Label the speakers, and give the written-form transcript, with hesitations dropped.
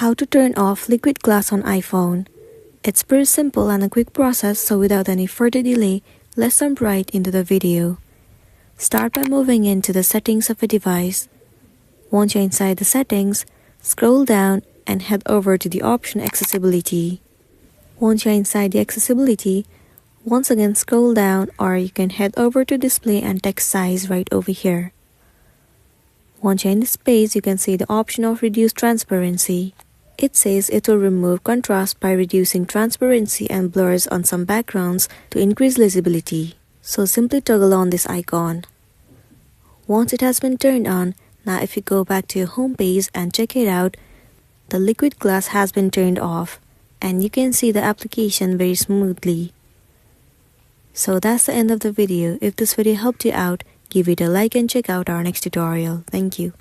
Speaker 1: How to turn off liquid glass on iPhone. It's pretty simple and a quick process, so without any further delay, let's jump right into the video. Start by moving into the settings of a device. Once you're inside the settings, scroll down and head over to the option Accessibility. Once you're inside the Accessibility, once again scroll down, or you can head over to Display and Text Size right over here. Once you're in this page, you can see the option of Reduce Transparency. It says it will remove contrast by reducing transparency and blurs on some backgrounds to increase legibility. So simply toggle on this icon. Once it has been turned on, now if you go back to your home page and check it out, the liquid glass has been turned off and you can see the application very smoothly. So that's the end of the video. If this video helped you out, give it a like and check out our next tutorial. Thank you.